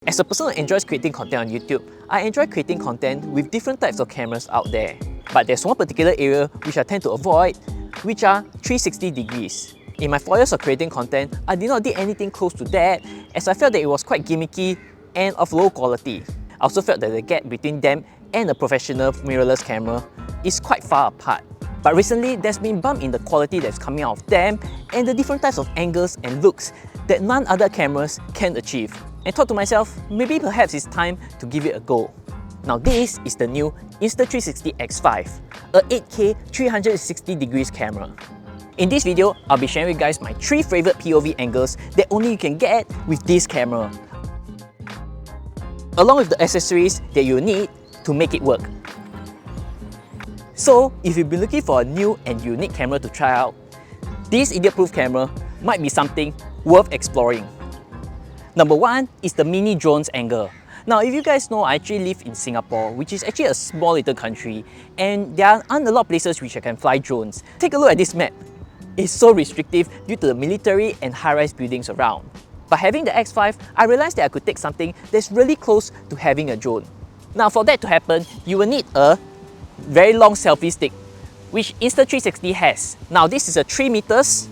As a person who enjoys creating content on YouTube, I enjoy creating content with different types of cameras out there. But there's one particular area which I tend to avoid, which are 360 degrees. In my 4 years of creating content, I did not do anything close to that, as I felt that it was quite gimmicky and of low quality. I also felt that the gap between them and a professional mirrorless camera is quite far apart. But recently, there's been bump in the quality that's coming out of them and the different types of angles and looks that none other cameras can achieve. And thought to myself, maybe perhaps it's time to give it a go. Now this is the new Insta360 X5, a 8K 360 degrees camera. In this video, I'll be sharing with you guys my 3 favorite POV angles that only you can get with this camera, along with the accessories that you need to make it work. So, if you've been looking for a new and unique camera to try out, this idiot-proof camera might be something worth exploring. Number 1 is the mini drones angle. Now, if you guys know, I actually live in Singapore, which is actually a small little country, and there aren't a lot of places which I can fly drones. Take a look at this map. It's so restrictive due to the military and high-rise buildings around. But having the X5, I realized that I could take something that's really close to having a drone. Now, for that to happen, you will need a very long selfie stick, which Insta360 has. Now, this is a 3 meters.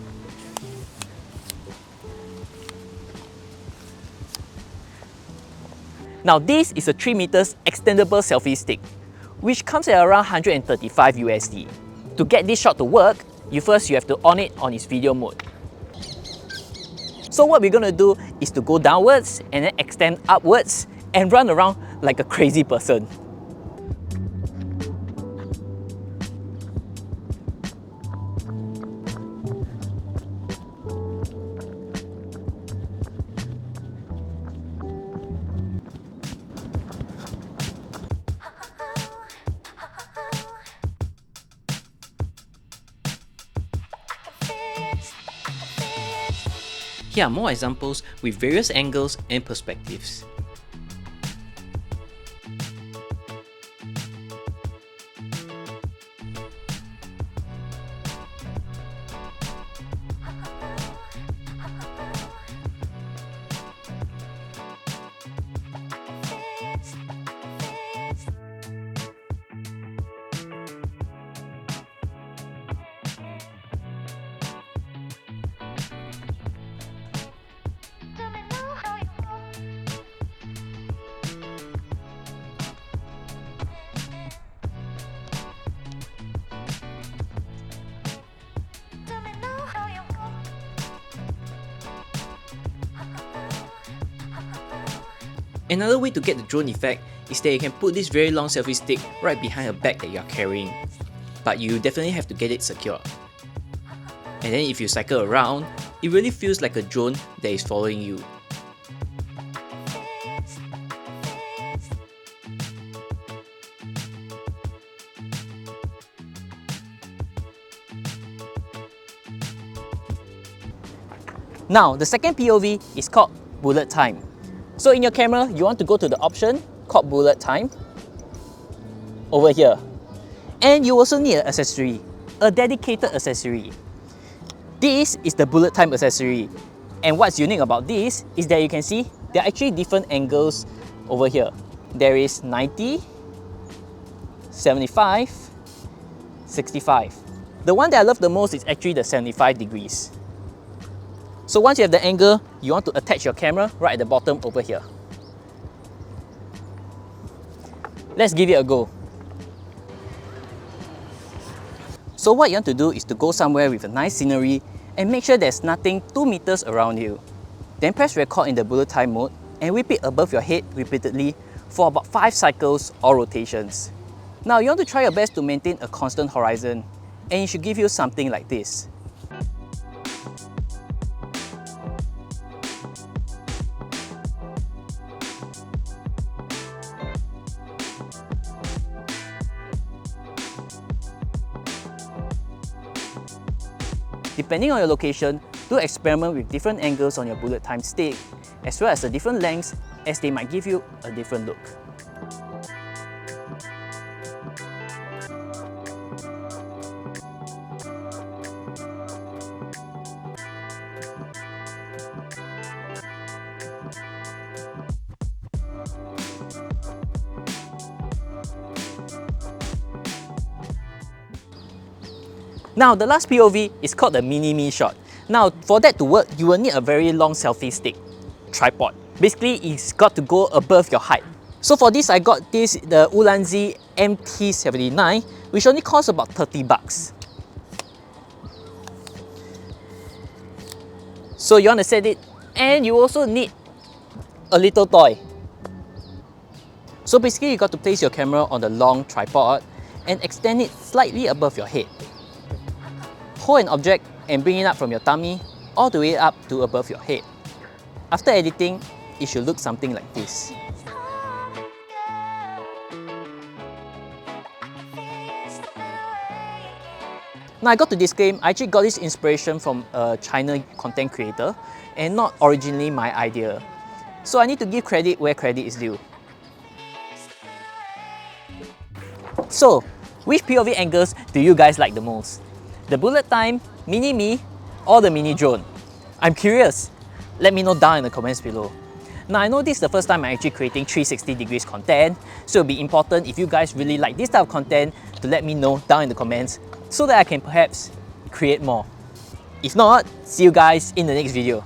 Now this is a 3 meters extendable selfie stick, which comes at around 135 USD. To get this shot to work, you have to on it on its video mode. So what we're gonna do is to go downwards and then extend upwards and run around like a crazy person. Here are more examples with various angles and perspectives. Another way to get the drone effect is that you can put this very long selfie stick right behind a bag that you are carrying, but you definitely have to get it secure. And then if you cycle around, it really feels like a drone that is following you. Now, the second POV is called bullet time. So in your camera, you want to go to the option called bullet time over here. And you also need an accessory, a dedicated accessory. This is the bullet time accessory. And what's unique about this is that you can see there are actually different angles over here. There is 90, 75, 65. The one that I love the most is actually the 75 degrees. So once you have the angle, you want to attach your camera right at the bottom over here. Let's give it a go. So what you want to do is to go somewhere with a nice scenery and make sure there's nothing 2 meters around you. Then press record in the bullet time mode and whip it above your head repeatedly for about 5 cycles or rotations. Now you want to try your best to maintain a constant horizon, and it should give you something like this. Depending on your location, do experiment with different angles on your bullet time stick, as well as the different lengths, as they might give you a different look. Now, the last POV is called the mini-me shot. Now, for that to work, you will need a very long selfie stick tripod. Basically, it's got to go above your height. So for this, I got the Ulanzi MT-79, which only costs about 30 bucks. So you want to set it, and you also need a little toy. So basically, you got to place your camera on the long tripod and extend it slightly above your head. Hold an object and bring it up from your tummy all the way up to above your head. After editing, it should look something like this. Now I got to disclaim, I actually got this inspiration from a China content creator and not originally my idea. So I need to give credit where credit is due. So, which POV angles do you guys like the most? The bullet time, mini-me, or the mini drone? I'm curious. Let me know down in the comments below. Now I know this is the first time I'm actually creating 360 degrees content, so it'll be important if you guys really like this type of content to let me know down in the comments so that I can perhaps create more. If not, see you guys in the next video.